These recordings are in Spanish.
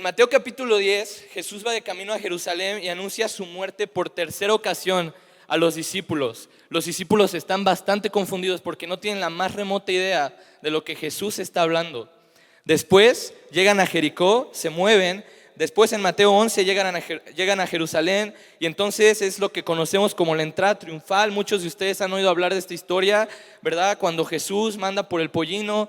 Mateo capítulo 10, Jesús va de camino a Jerusalén y anuncia su muerte por tercera ocasión a los discípulos. Los discípulos están bastante confundidos porque no tienen la más remota idea de lo que Jesús está hablando. Después llegan a Jericó, se mueven. Después en Mateo 11 llegan a Jerusalén y entonces es lo que conocemos como la entrada triunfal. Muchos de ustedes han oído hablar de esta historia, ¿verdad? Cuando Jesús manda por el pollino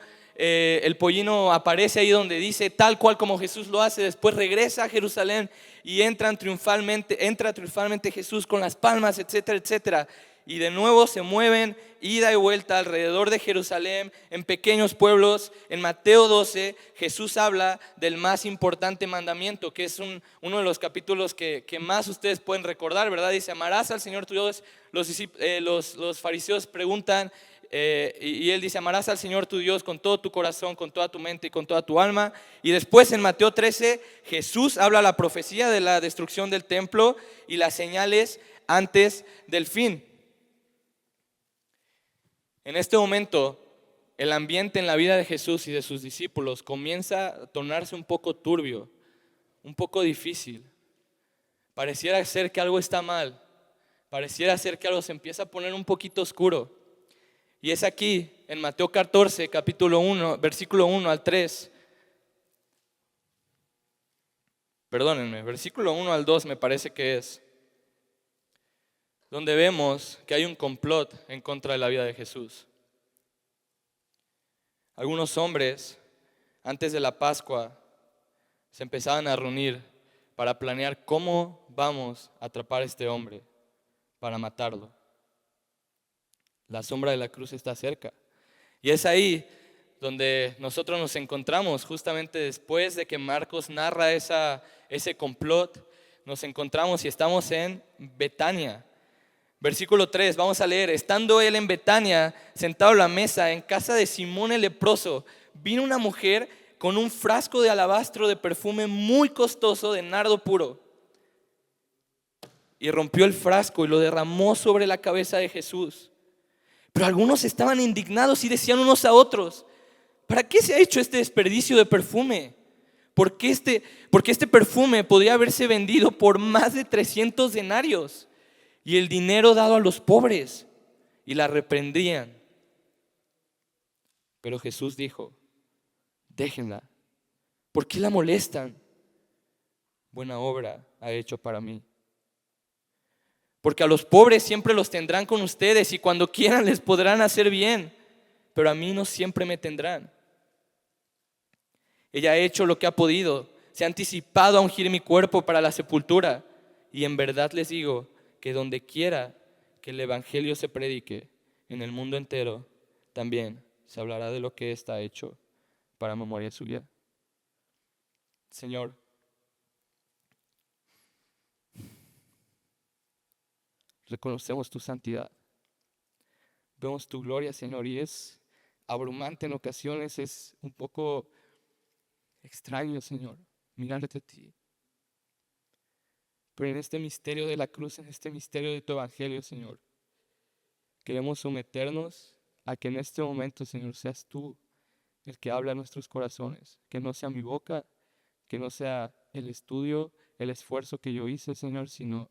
aparece ahí donde dice tal cual como Jesús lo hace. Después regresa a Jerusalén y entra triunfalmente Jesús con las palmas, etcétera, etcétera. Y de nuevo se mueven ida y vuelta alrededor de Jerusalén en pequeños pueblos. En Mateo 12 Jesús habla del más importante mandamiento, que es uno de los capítulos que más ustedes pueden recordar, ¿verdad? Dice: amarás al Señor tu Dios. Los fariseos preguntan y él dice: amarás al Señor tu Dios con todo tu corazón, con toda tu mente y con toda tu alma. Y después en Mateo 13 Jesús habla la profecía de la destrucción del templo y las señales antes del fin. En este momento, el ambiente en la vida de Jesús y de sus discípulos comienza a tornarse un poco turbio, un poco difícil. Pareciera ser que algo está mal, pareciera ser que algo se empieza a poner un poquito oscuro. Y es aquí, en Mateo 14, capítulo 1, versículo 1 al 3. Perdónenme, versículo 1 al 2 me parece que es, donde vemos que hay un complot en contra de la vida de Jesús. Algunos hombres, antes de la Pascua, se empezaban a reunir para planear cómo vamos a atrapar a este hombre para matarlo. La sombra de la cruz está cerca. Y es ahí donde nosotros nos encontramos, justamente después de que Marcos narra ese complot. Nos encontramos y estamos en Betania. Versículo 3, vamos a leer: estando él en Betania, sentado a la mesa en casa de Simón el leproso, vino una mujer con un frasco de alabastro de perfume muy costoso de nardo puro, y rompió el frasco y lo derramó sobre la cabeza de Jesús. Pero algunos estaban indignados y decían unos a otros: ¿para qué se ha hecho este desperdicio de perfume? Porque este perfume podría haberse vendido por más de 300 denarios y el dinero dado a los pobres. Y la reprendían. Pero Jesús dijo: déjenla, ¿por qué la molestan? Buena obra ha hecho para mí. Porque a los pobres siempre los tendrán con ustedes y cuando quieran les podrán hacer bien, pero a mí no siempre me tendrán. Ella ha hecho lo que ha podido, se ha anticipado a ungir mi cuerpo para la sepultura. Y en verdad les digo que donde quiera que el evangelio se predique en el mundo entero, también se hablará de lo que está hecho para memoria suya. Señor, reconocemos tu santidad, vemos tu gloria, Señor, y es abrumante en ocasiones, es un poco extraño, Señor, mirarte a ti. Pero en este misterio de la cruz, en este misterio de tu evangelio, Señor, queremos someternos a que en este momento, Señor, seas tú el que habla a nuestros corazones. Que no sea mi boca, que no sea el estudio, el esfuerzo que yo hice, Señor, sino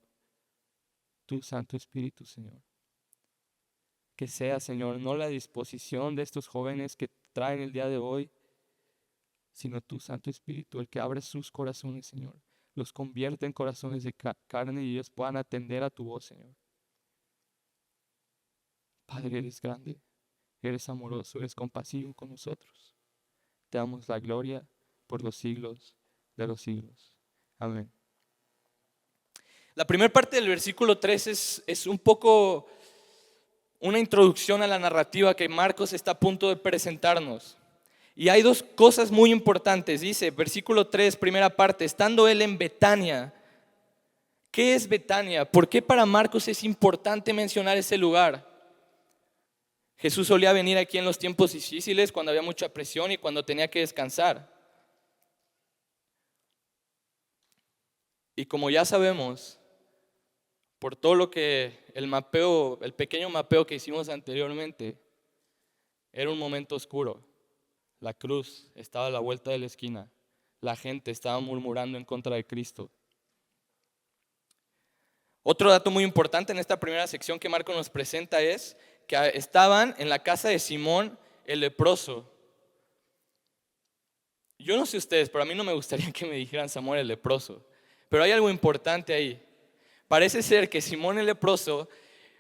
tu Santo Espíritu, Señor. Que sea, Señor, no la disposición de estos jóvenes que traen el día de hoy, sino tu Santo Espíritu, el que abre sus corazones, Señor. Los convierte en corazones de carne y ellos puedan atender a tu voz, Señor. Padre, eres grande, eres amoroso, eres compasivo con nosotros. Te damos la gloria por los siglos de los siglos. Amén. La primera parte del versículo 3 es un poco una introducción a la narrativa que Marcos está a punto de presentarnos. Y hay dos cosas muy importantes. Dice, versículo 3, primera parte: estando él en Betania. ¿Qué es Betania? ¿Por qué para Marcos es importante mencionar ese lugar? Jesús solía venir aquí en los tiempos difíciles, cuando había mucha presión y cuando tenía que descansar. Y como ya sabemos, por todo lo que el pequeño mapeo que hicimos anteriormente, era un momento oscuro. La cruz estaba a la vuelta de la esquina. la gente estaba murmurando en contra de Cristo. Otro dato muy importante en esta primera sección que Marcos nos presenta es que estaban en la casa de Simón el leproso. Yo no sé ustedes, pero a mí no me gustaría que me dijeran Samuel el leproso. Pero hay algo importante ahí. Parece ser que Simón el leproso,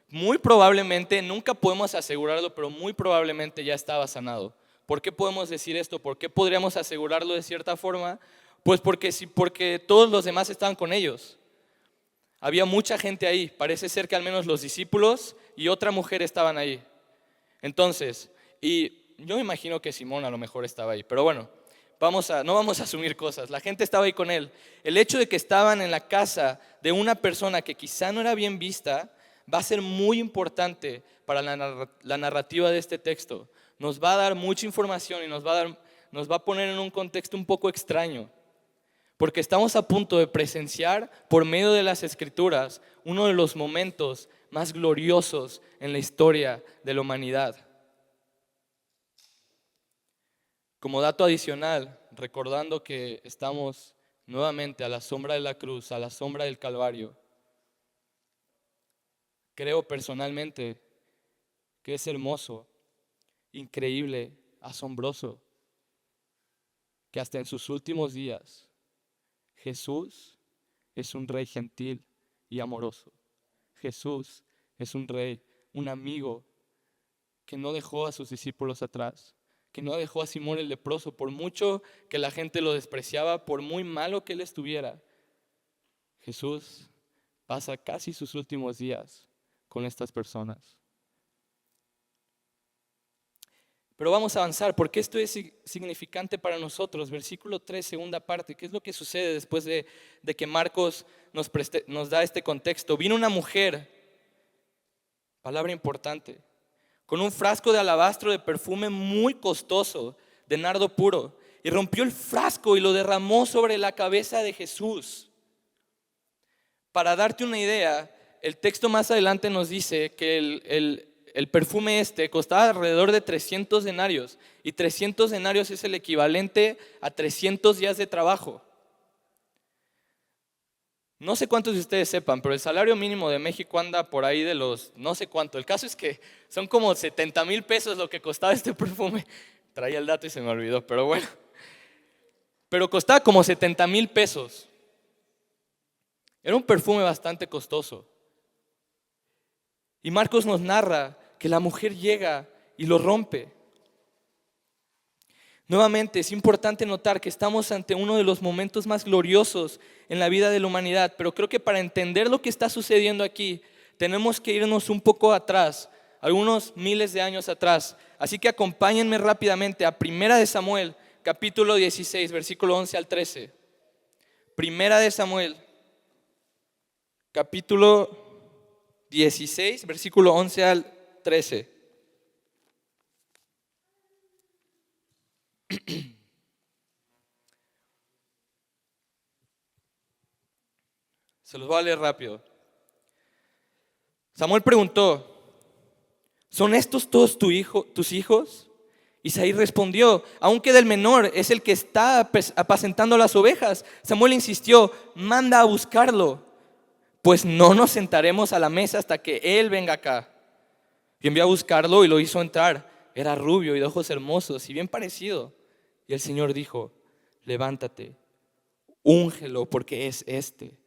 muy probablemente, nunca podemos asegurarlo, pero muy probablemente ya estaba sanado. ¿Por qué podemos decir esto? ¿Por qué podríamos asegurarlo de cierta forma? Pues porque todos los demás estaban con ellos. Había mucha gente ahí. Parece ser que al menos los discípulos y otra mujer estaban ahí. Entonces, y yo me imagino que Simón a lo mejor estaba ahí, pero bueno, no vamos a asumir cosas. La gente estaba ahí con él. El hecho de que estaban en la casa de una persona que quizá no era bien vista va a ser muy importante para la narrativa de este texto. Nos va a dar mucha información y nos va a poner en un contexto un poco extraño. Porque estamos a punto de presenciar por medio de las Escrituras uno de los momentos más gloriosos en la historia de la humanidad. Como dato adicional, recordando que estamos nuevamente a la sombra de la cruz, a la sombra del Calvario, creo personalmente que es hermoso, increíble, asombroso, que hasta en sus últimos días Jesús es un rey gentil y amoroso. Jesús es un rey, un amigo que no dejó a sus discípulos atrás, que no dejó a Simón el leproso, por mucho que la gente lo despreciaba, por muy malo que él estuviera. Jesús pasa casi sus últimos días con estas personas. Pero vamos a avanzar, porque esto es significante para nosotros. Versículo 3, segunda parte. ¿Qué es lo que sucede después de que Marcos nos da este contexto? Vino una mujer, palabra importante, con un frasco de alabastro de perfume muy costoso, de nardo puro, y rompió el frasco y lo derramó sobre la cabeza de Jesús. Para darte una idea, el texto más adelante nos dice que el perfume costaba alrededor de 300 denarios, y 300 denarios es el equivalente a 300 días de trabajo. No sé cuántos de ustedes sepan, pero el salario mínimo de México anda por ahí de los no sé cuánto. El caso es que son como 70,000 pesos lo que costaba este perfume. Traía el dato y se me olvidó, pero bueno. Pero costaba como 70,000 pesos. Era un perfume bastante costoso. Y Marcos nos narra que la mujer llega y lo rompe. Nuevamente, es importante notar que estamos ante uno de los momentos más gloriosos en la vida de la humanidad, pero creo que para entender lo que está sucediendo aquí, tenemos que irnos un poco atrás, algunos miles de años atrás. Así que acompáñenme rápidamente a Primera de Samuel, capítulo 16, versículo 11 al 13. Primera de Samuel, capítulo 16, versículo 11 al 13. Se los voy a leer rápido. Samuel preguntó: ¿son estos todos tus hijos? Isaí respondió: aún queda el menor, es el que está apacentando las ovejas. Samuel insistió: manda a buscarlo, pues no nos sentaremos a la mesa hasta que él venga acá. Y envió a buscarlo y lo hizo entrar. Era rubio y de ojos hermosos y bien parecido. Y el Señor dijo: levántate, úngelo, porque es este.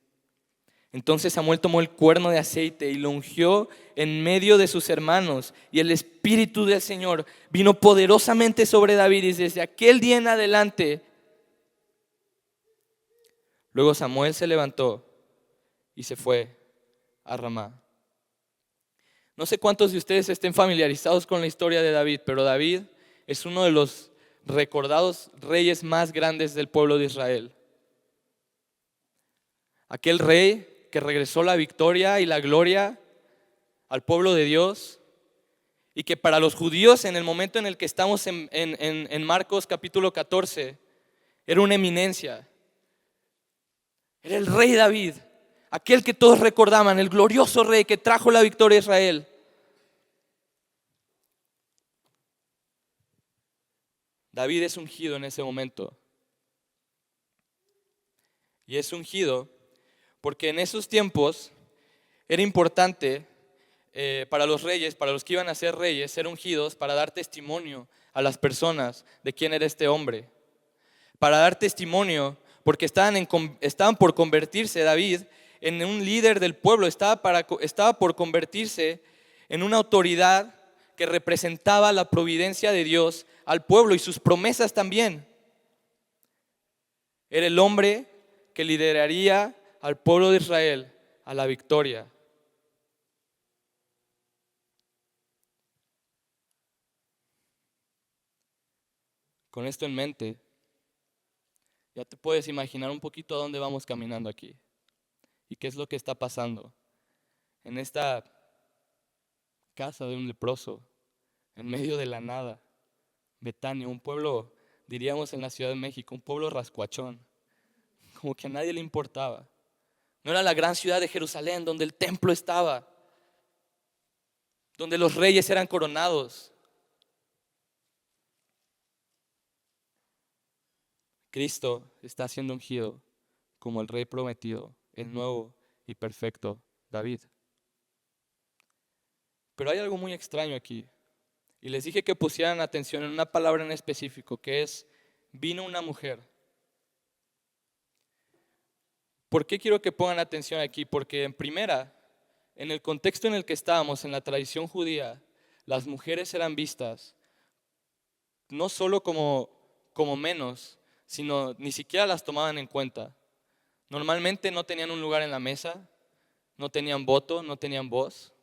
Entonces Samuel tomó el cuerno de aceite y lo ungió en medio de sus hermanos, y el Espíritu del Señor vino poderosamente sobre David, y desde aquel día en adelante. Luego Samuel se levantó y se fue a Ramá. No sé cuántos de ustedes estén familiarizados con la historia de David, pero David es uno de los recordados reyes más grandes del pueblo de Israel. Aquel rey que regresó la victoria y la gloria al pueblo de Dios, y que para los judíos en el momento en el que estamos en Marcos capítulo 14 era una eminencia. Era el rey David, aquel que todos recordaban, el glorioso rey que trajo la victoria a Israel. David es ungido en ese momento. y es ungido porque en esos tiempos era importante para los reyes, para los que iban a ser reyes, ser ungidos para dar testimonio a las personas de quién era este hombre. Para dar testimonio, porque estaban por convertirse David en un líder del pueblo, estaba por convertirse en una autoridad que representaba la providencia de Dios al pueblo y sus promesas también. Era el hombre que lideraría al pueblo de Israel a la victoria. Con esto en mente, ya te puedes imaginar un poquito a dónde vamos caminando aquí y qué es lo que está pasando en esta casa de un leproso, en medio de la nada. Betania, un pueblo, diríamos en la Ciudad de México, un pueblo rascuachón, como que a nadie le importaba. No era la gran ciudad de Jerusalén donde el templo estaba, donde los reyes eran coronados. Cristo está siendo ungido como el rey prometido, el nuevo y perfecto David. Pero hay algo muy extraño aquí. Y les dije que pusieran atención en una palabra en específico, que es, vino una mujer. ¿Por qué quiero que pongan atención aquí? Porque en primera, en el contexto en el que estábamos, en la tradición judía, las mujeres eran vistas no solo como menos, sino ni siquiera las tomaban en cuenta. Normalmente no tenían un lugar en la mesa, no tenían voto, no tenían voz.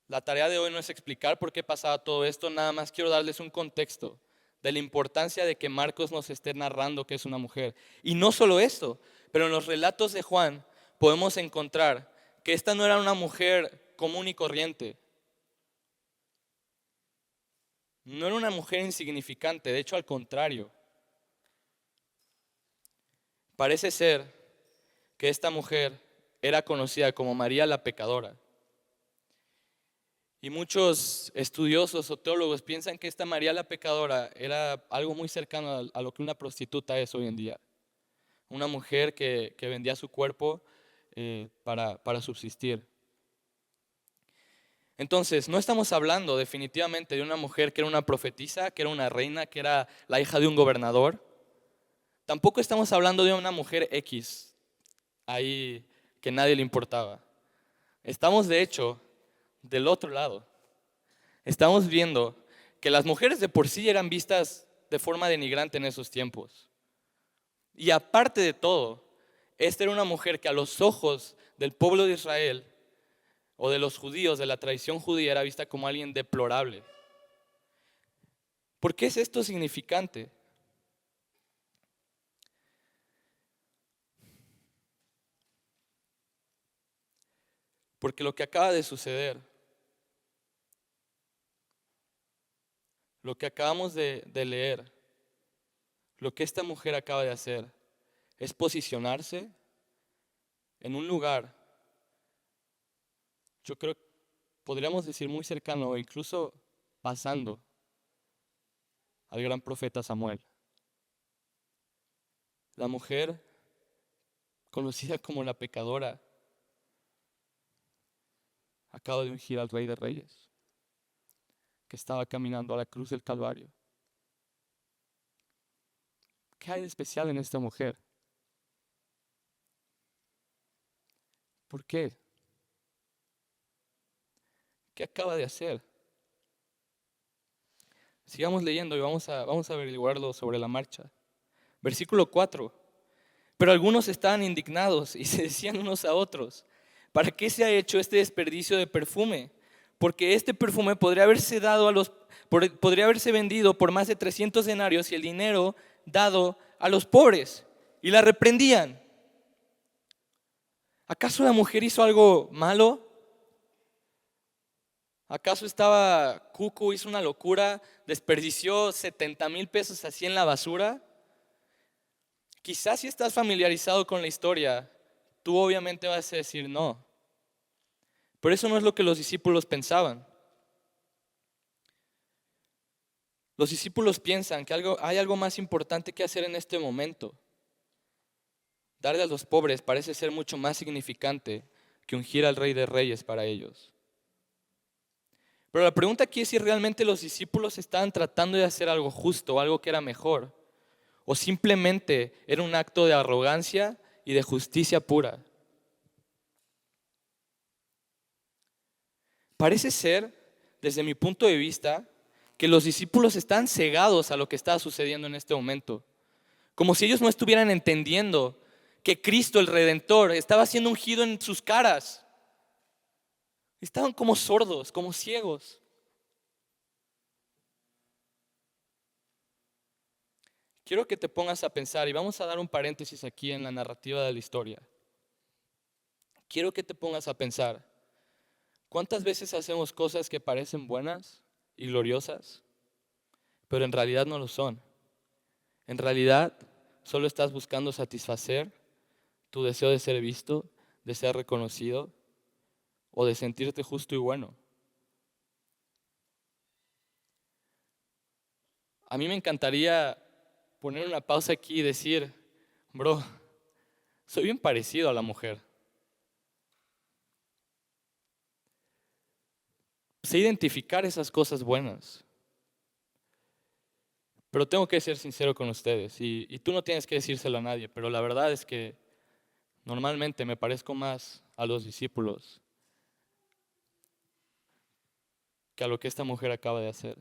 La tarea de hoy no es explicar por qué pasaba todo esto, nada más quiero darles un contexto de la importancia de que Marcos nos esté narrando que es una mujer. Y no solo esto, pero en los relatos de Juan podemos encontrar que esta no era una mujer común y corriente. No era una mujer insignificante, de hecho al contrario. Parece ser que esta mujer era conocida como María la pecadora. Y muchos estudiosos o teólogos piensan que esta María la pecadora era algo muy cercano a lo que una prostituta es hoy en día. Una mujer que vendía su cuerpo para subsistir. Entonces, no estamos hablando definitivamente de una mujer que era una profetisa, que era una reina, que era la hija de un gobernador. Tampoco estamos hablando de una mujer X, ahí que nadie le importaba. Estamos de hecho del otro lado. Estamos viendo que las mujeres de por sí eran vistas de forma denigrante en esos tiempos. Y aparte de todo, esta era una mujer que a los ojos del pueblo de Israel o de los judíos, de la tradición judía, era vista como alguien deplorable. ¿Por qué es esto significante? Porque lo que acaba de suceder, lo que acabamos de leer, lo que esta mujer acaba de hacer, es posicionarse en un lugar, yo creo, podríamos decir muy cercano o incluso pasando al gran profeta Samuel. La mujer, conocida como la pecadora, acaba de ungir al Rey de Reyes, que estaba caminando a la cruz del Calvario. ¿Qué hay de especial en esta mujer? ¿Por qué? ¿Qué acaba de hacer? Sigamos leyendo y vamos a averiguarlo sobre la marcha. Versículo 4. Pero algunos estaban indignados y se decían unos a otros, ¿para qué se ha hecho este desperdicio de perfume? Porque este perfume podría haberse vendido por más de 300 denarios y el dinero dado a los pobres. Y la reprendían. ¿Acaso la mujer hizo algo malo? ¿Acaso estaba cuco, hizo una locura, desperdició 70,000 pesos así en la basura? Quizás si estás familiarizado con la historia, tú obviamente vas a decir no. Pero eso no es lo que los discípulos pensaban. Los discípulos piensan que hay algo más importante que hacer en este momento. Darle a los pobres parece ser mucho más significante que ungir al Rey de Reyes para ellos. Pero la pregunta aquí es si realmente los discípulos estaban tratando de hacer algo justo o algo que era mejor, o simplemente era un acto de arrogancia y de justicia pura. Parece ser, desde mi punto de vista, que los discípulos están cegados a lo que estaba sucediendo en este momento. Como si ellos no estuvieran entendiendo que Cristo, el Redentor, estaba siendo ungido en sus caras. Estaban como sordos, como ciegos. Quiero que te pongas a pensar, y vamos a dar un paréntesis aquí en la narrativa de la historia. Quiero que te pongas a pensar, ¿cuántas veces hacemos cosas que parecen buenas y gloriosas, pero en realidad no lo son? En realidad solo estás buscando satisfacer tu deseo de ser visto, de ser reconocido o de sentirte justo y bueno. A mí me encantaría poner una pausa aquí y decir, bro, soy bien parecido a la mujer. Sé identificar esas cosas buenas. Pero tengo que ser sincero con ustedes y tú no tienes que decírselo a nadie, pero la verdad es que normalmente me parezco más a los discípulos que a lo que esta mujer acaba de hacer.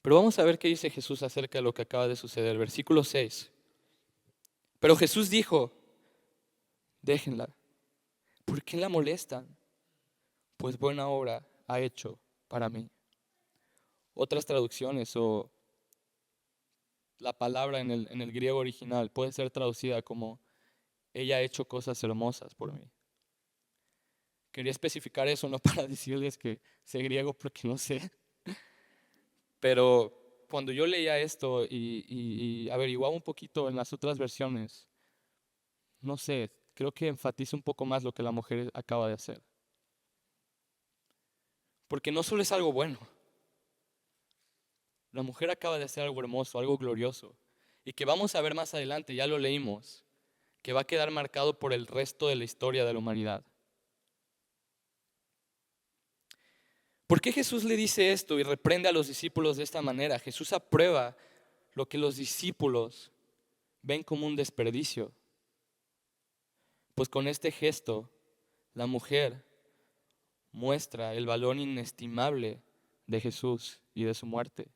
Pero vamos a ver qué dice Jesús acerca de lo que acaba de suceder. Versículo 6. Pero Jesús dijo, déjenla. ¿Por qué la molestan? Pues buena obra ha hecho para mí. Otras traducciones o la palabra en el griego original puede ser traducida como ella ha hecho cosas hermosas por mí. Quería especificar eso no para decirles que sé griego porque no sé, pero cuando yo leía esto y averiguaba un poquito en las otras versiones, no sé, creo que enfatiza un poco más lo que la mujer acaba de hacer. Porque no solo es algo bueno, la mujer acaba de hacer algo hermoso, algo glorioso, y que vamos a ver más adelante, ya lo leímos, que va a quedar marcado por el resto de la historia de la humanidad. ¿Por qué Jesús le dice esto y reprende a los discípulos de esta manera? Jesús aprueba lo que los discípulos ven como un desperdicio. Pues con este gesto, la mujer muestra el valor inestimable de Jesús y de su muerte,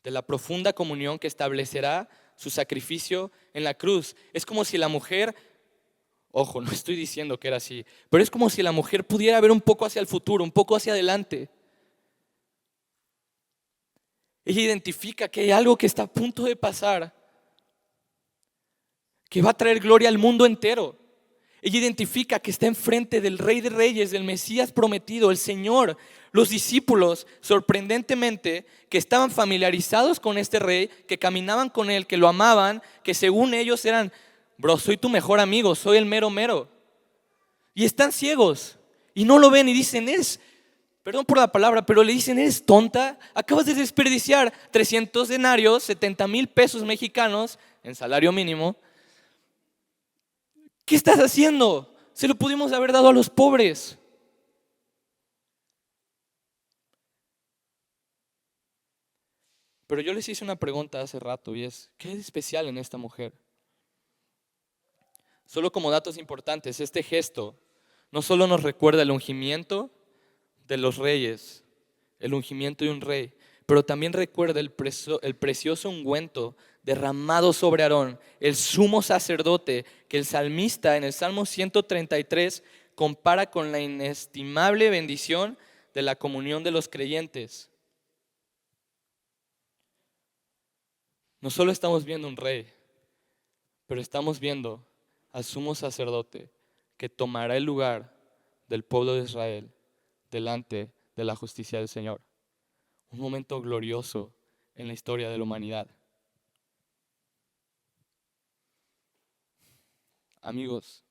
de la profunda comunión que establecerá su sacrificio en la cruz. Es como si la mujer, ojo, no estoy diciendo que era así, pero es como si la mujer pudiera ver un poco hacia el futuro, un poco hacia adelante. Ella identifica que hay algo que está a punto de pasar, que va a traer gloria al mundo entero. Ella identifica que está enfrente del Rey de Reyes, del Mesías prometido, el Señor. Los discípulos, sorprendentemente, que estaban familiarizados con este Rey, que caminaban con Él, que lo amaban, que según ellos eran, bro, soy tu mejor amigo, soy el mero mero. Y están ciegos y no lo ven y dicen, perdón por la palabra, pero le dicen, eres tonta, acabas de desperdiciar 300 denarios, 70,000 pesos mexicanos en salario mínimo. ¿Qué estás haciendo? Se lo pudimos haber dado a los pobres. Pero yo les hice una pregunta hace rato y es, ¿qué es especial en esta mujer? Solo como datos importantes, este gesto no solo nos recuerda el ungimiento de los reyes, el ungimiento de un rey, pero también recuerda el precioso ungüento derramado sobre Aarón, el sumo sacerdote, que el salmista en el Salmo 133 compara con la inestimable bendición de la comunión de los creyentes. No solo estamos viendo un rey, pero estamos viendo al sumo sacerdote que tomará el lugar del pueblo de Israel delante de la justicia del Señor. Un momento glorioso en la historia de la humanidad. Amigos,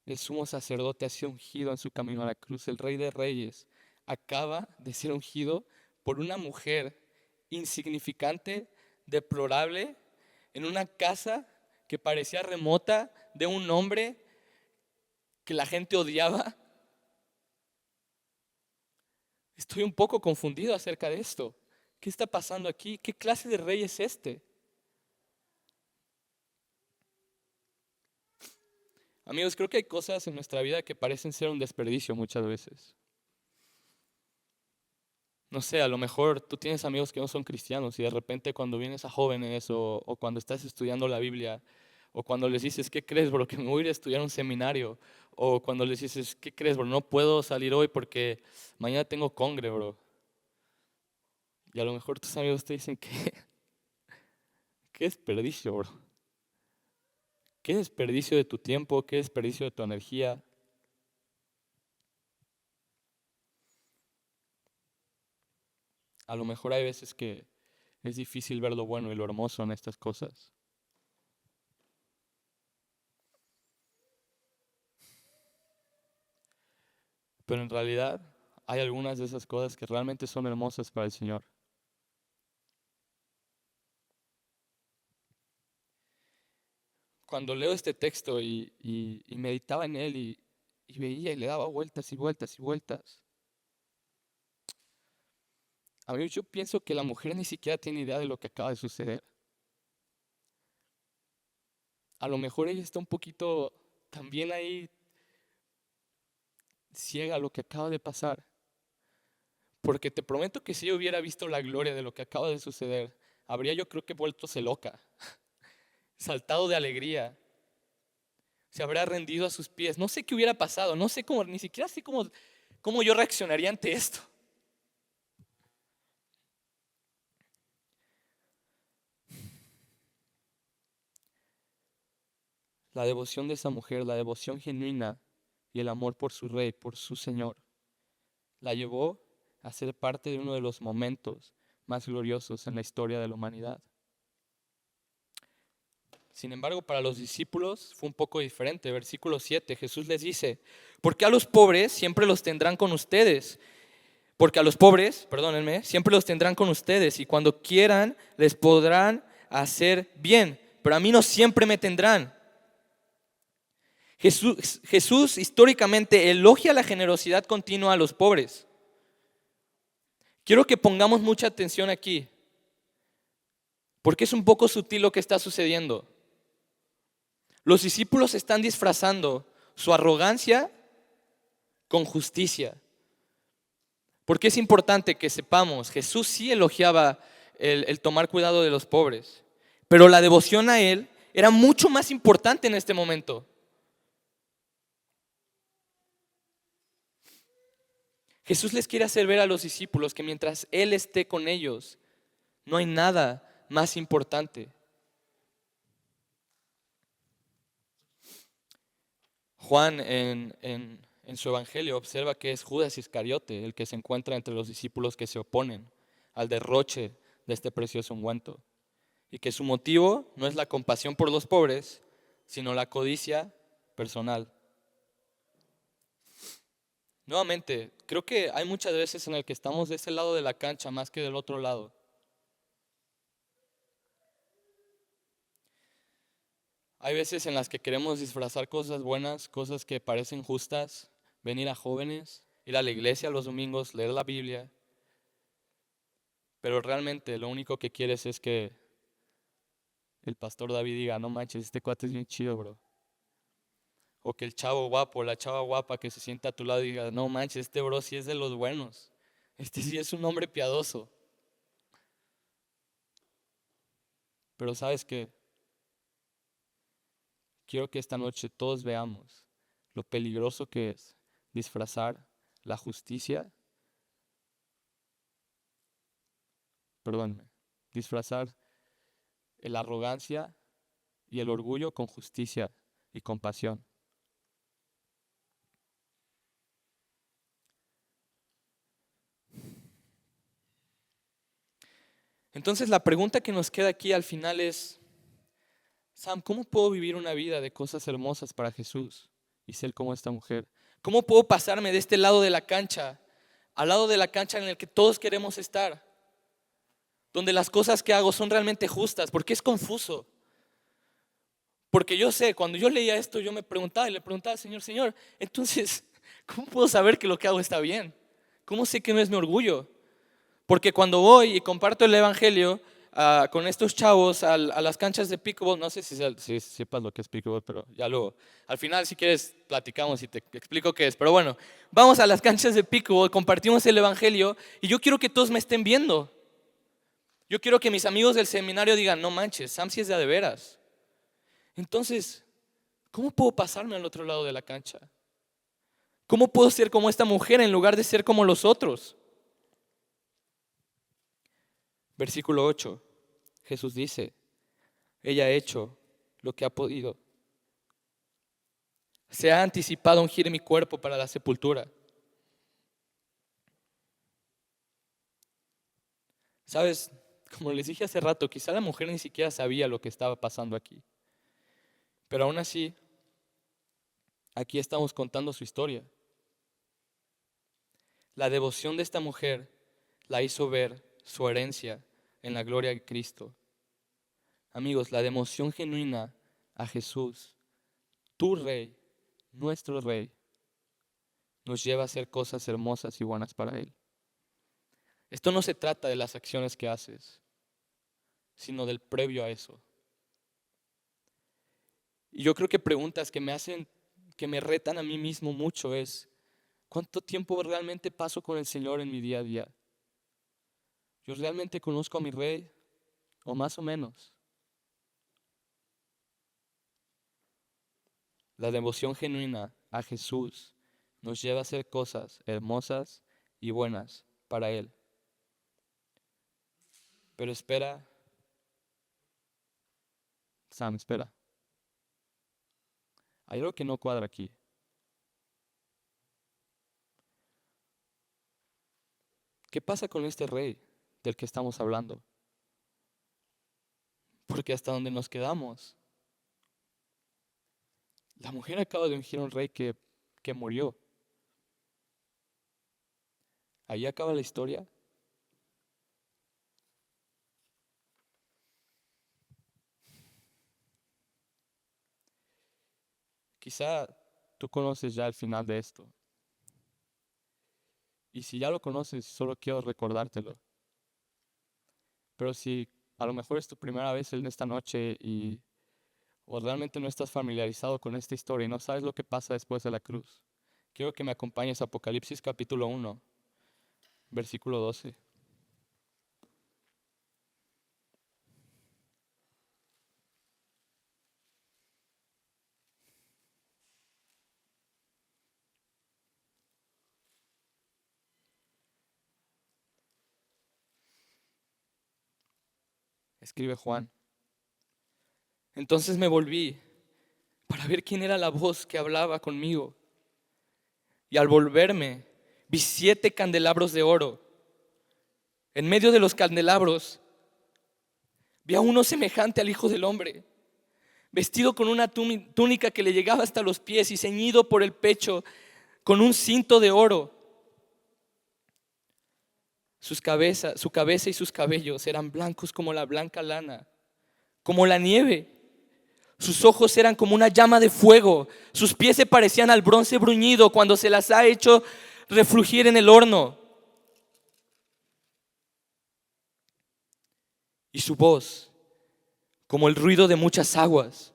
El sumo sacerdote ha sido ungido en su camino a la cruz. El Rey de Reyes acaba de ser ungido por una mujer insignificante, deplorable, en una casa que parecía remota, de un hombre que la gente odiaba. Estoy un poco confundido acerca de esto. ¿Qué está pasando aquí? ¿Qué clase de rey es este? Amigos, creo que hay cosas en nuestra vida que parecen ser un desperdicio muchas veces. No sé, a lo mejor tú tienes amigos que no son cristianos y de repente cuando vienes a jóvenes o cuando estás estudiando la Biblia o cuando les dices, ¿qué crees, bro? Que me voy a ir a estudiar un seminario. O cuando les dices, ¿qué crees, bro? No puedo salir hoy porque mañana tengo congre, bro. Y a lo mejor tus amigos te dicen, qué desperdicio, bro. Qué desperdicio de tu tiempo, qué desperdicio de tu energía. A lo mejor hay veces que es difícil ver lo bueno y lo hermoso en estas cosas. Pero en realidad hay algunas de esas cosas que realmente son hermosas para el Señor. Cuando leo este texto y meditaba en él y veía y le daba vueltas y vueltas y vueltas, a mí yo pienso que la mujer ni siquiera tiene idea de lo que acaba de suceder. A lo mejor ella está un poquito también ahí ciega a lo que acaba de pasar. Porque te prometo que si yo hubiera visto la gloria de lo que acaba de suceder, habría yo creo que vueltose loca, saltado de alegría, se habría rendido a sus pies. No sé qué hubiera pasado, no sé cómo, ni siquiera sé cómo yo reaccionaría ante esto. La devoción de esa mujer, la devoción genuina y el amor por su rey, por su Señor, la llevó a ser parte de uno de los momentos más gloriosos en la historia de la humanidad. Sin embargo, para los discípulos fue un poco diferente. Versículo 7, Jesús les dice, porque a los pobres siempre los tendrán con ustedes. Porque a los pobres, perdónenme, siempre los tendrán con ustedes y cuando quieran les podrán hacer bien, pero a mí no siempre me tendrán. Jesús históricamente elogia la generosidad continua a los pobres. Quiero que pongamos mucha atención aquí, porque es un poco sutil lo que está sucediendo. Los discípulos están disfrazando su arrogancia con justicia. Porque es importante que sepamos, Jesús sí elogiaba el tomar cuidado de los pobres, pero la devoción a Él era mucho más importante en este momento. Jesús les quiere hacer ver a los discípulos que mientras Él esté con ellos, no hay nada más importante. Juan en su evangelio observa que es Judas Iscariote el que se encuentra entre los discípulos que se oponen al derroche de este precioso ungüento y que su motivo no es la compasión por los pobres, sino la codicia personal. Nuevamente, creo que hay muchas veces en el que estamos de ese lado de la cancha más que del otro lado. Hay veces en las que queremos disfrazar cosas buenas, cosas que parecen justas, venir a jóvenes, ir a la iglesia los domingos, leer la Biblia, pero realmente lo único que quieres es que el pastor David diga, no manches, este cuate es bien chido, bro. O que el chavo guapo, la chava guapa que se sienta a tu lado diga, no manches, este bro sí es de los buenos. Este sí es un hombre piadoso. Pero ¿sabes qué? Quiero que esta noche todos veamos lo peligroso que es disfrazar la justicia, perdónme, disfrazar la arrogancia y el orgullo con justicia y compasión. Entonces la pregunta que nos queda aquí al final es, Sam, ¿cómo puedo vivir una vida de cosas hermosas para Jesús y ser como esta mujer? ¿Cómo puedo pasarme de este lado de la cancha al lado de la cancha en el que todos queremos estar? Donde las cosas que hago son realmente justas, porque es confuso. Porque yo sé, cuando yo leía esto, yo me preguntaba y le preguntaba al Señor, Señor, entonces, ¿cómo puedo saber que lo que hago está bien? ¿Cómo sé que no es mi orgullo? Porque cuando voy y comparto el evangelio con estos chavos a las canchas de pickleball, no sé si sepas lo que es pickleball, pero ya luego, al final si quieres platicamos y te explico qué es. Pero bueno, vamos a las canchas de pickleball, compartimos el evangelio y yo quiero que todos me estén viendo. Yo quiero que mis amigos del seminario digan, no manches, Sam sí es de veras. Entonces, ¿cómo puedo pasarme al otro lado de la cancha? ¿Cómo puedo ser como esta mujer en lugar de ser como los otros? Versículo 8, Jesús dice, ella ha hecho lo que ha podido. Se ha anticipado a ungir mi cuerpo para la sepultura. ¿Sabes? Como les dije hace rato, quizá la mujer ni siquiera sabía lo que estaba pasando aquí. Pero aún así, aquí estamos contando su historia. La devoción de esta mujer la hizo ver su herencia en la gloria de Cristo. Amigos, la devoción genuina a Jesús, tu Rey, nuestro Rey, nos lleva a hacer cosas hermosas y buenas para Él. Esto no se trata de las acciones que haces, sino del previo a eso. Y yo creo que preguntas que me retan a mí mismo mucho es, ¿cuánto tiempo realmente paso con el Señor en mi día a día? ¿Yo realmente conozco a mi Rey? ¿O más o menos? La devoción genuina a Jesús nos lleva a hacer cosas hermosas y buenas para Él. Pero espera, Sam, espera. Hay algo que no cuadra aquí. ¿Qué pasa con este rey del que estamos hablando? Porque hasta donde nos quedamos, la mujer acaba de ungir a un rey que murió. Ahí acaba la historia. Quizá tú conoces ya el final de esto. Y si ya lo conoces, solo quiero recordártelo. Pero si a lo mejor es tu primera vez en esta noche o realmente no estás familiarizado con esta historia y no sabes lo que pasa después de la cruz, quiero que me acompañes a Apocalipsis capítulo 1, versículo 12. Escribe Juan. Entonces me volví para ver quién era la voz que hablaba conmigo. Y al volverme, vi 7 candelabros de oro. En medio de los candelabros, vi a uno semejante al Hijo del Hombre, vestido con una túnica que le llegaba hasta los pies y ceñido por el pecho con un cinto de oro. Su cabeza y sus cabellos eran blancos como la blanca lana, como la nieve. Sus ojos eran como una llama de fuego. Sus pies se parecían al bronce bruñido cuando se las ha hecho refulgir en el horno. Y su voz, como el ruido de muchas aguas.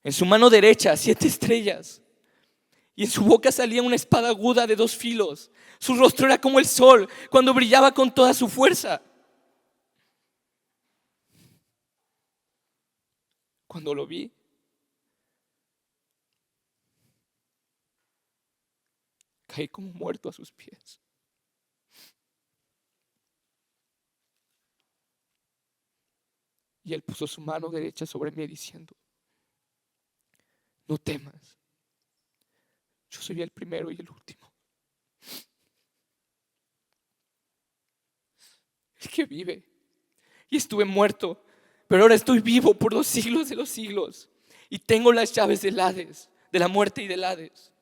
En su mano derecha, 7 estrellas. Y en su boca salía una espada aguda de 2 filos. Su rostro era como el sol cuando brillaba con toda su fuerza. Cuando lo vi, caí como muerto a sus pies. Y él puso su mano derecha sobre mí diciendo, no temas, yo soy el primero y el último, el que vive. Y estuve muerto, pero ahora estoy vivo por los siglos de los siglos. Y tengo las llaves del Hades, de la muerte y del Hades.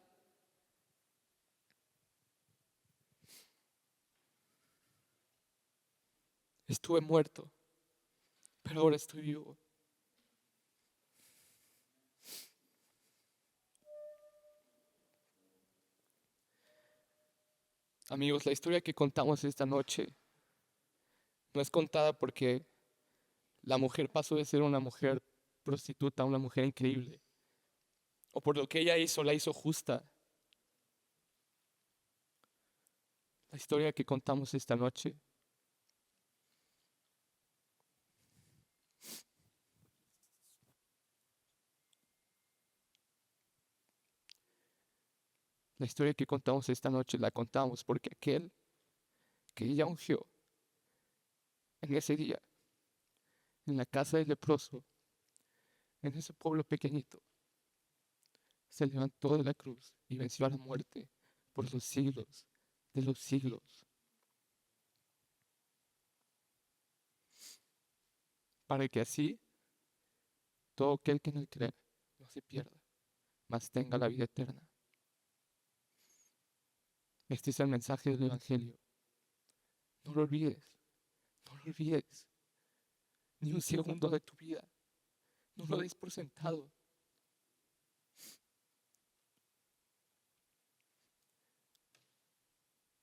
Estuve muerto, pero ahora estoy vivo. Amigos, la historia que contamos esta noche no es contada porque la mujer pasó de ser una mujer prostituta a una mujer increíble, o por lo que ella hizo, la hizo justa. La historia que contamos esta noche la contamos porque aquel que ella ungió en ese día, en la casa del leproso, en ese pueblo pequeñito, se levantó de la cruz y venció a la muerte por los siglos de los siglos, para que así todo aquel que en él cree no se pierda, mas tenga la vida eterna. Este es el mensaje del Evangelio. No lo olvides, no lo olvides, ni un segundo de tu vida. No lo des por sentado.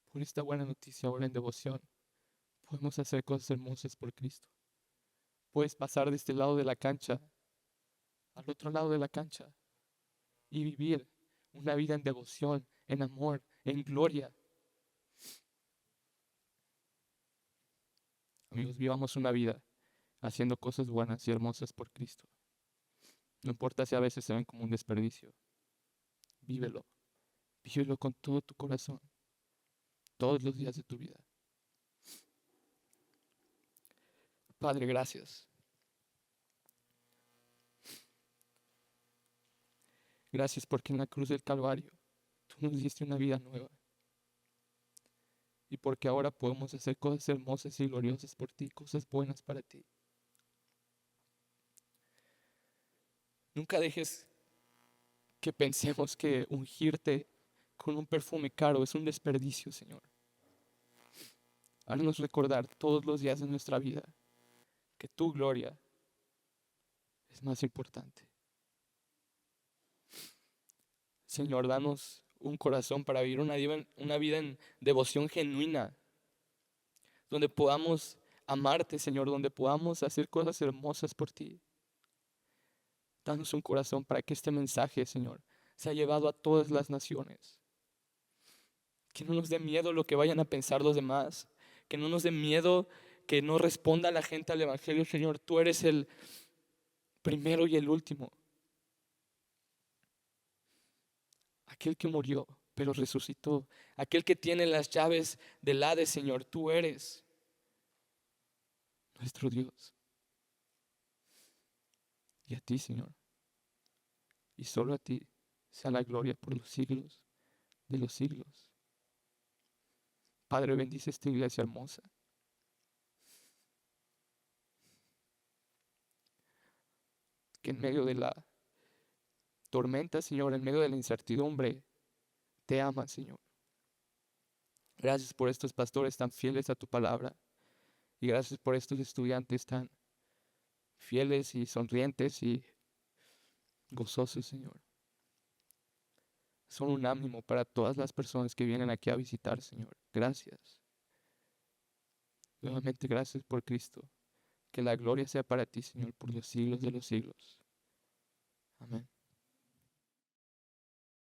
Por esta buena noticia ahora en devoción, podemos hacer cosas hermosas por Cristo. Puedes pasar de este lado de la cancha al otro lado de la cancha y vivir una vida en devoción, en amor, en gloria. Amigos, vivamos una vida haciendo cosas buenas y hermosas por Cristo. No importa si a veces se ven como un desperdicio. Vívelo. Vívelo con todo tu corazón, todos los días de tu vida. Padre, gracias. Gracias porque en la cruz del Calvario tú nos diste una vida nueva. Y porque ahora podemos hacer cosas hermosas y gloriosas por ti, cosas buenas para ti. Nunca dejes que pensemos que ungirte con un perfume caro es un desperdicio, Señor. Haznos recordar todos los días de nuestra vida que tu gloria es más importante. Señor, danos un corazón para vivir una vida en devoción genuina, donde podamos amarte, Señor, donde podamos hacer cosas hermosas por ti. Danos un corazón para que este mensaje, Señor, sea llevado a todas las naciones. Que no nos dé miedo lo que vayan a pensar los demás. Que no nos dé miedo que no responda la gente al Evangelio. Señor, tú eres el primero y el último. Aquel que murió, pero resucitó. Aquel que tiene las llaves del Hades, Señor, tú eres nuestro Dios. Y a ti, Señor, y solo a ti sea la gloria por los siglos de los siglos. Padre, bendice esta iglesia hermosa. Que en medio de la tormenta, Señor, en medio de la incertidumbre, te aman, Señor. Gracias por estos pastores tan fieles a tu palabra. Y gracias por estos estudiantes tan fieles y sonrientes y gozosos, Señor. Son un ánimo para todas las personas que vienen aquí a visitar, Señor. Gracias. Nuevamente gracias por Cristo. Que la gloria sea para ti, Señor, por los siglos de los siglos. Amén.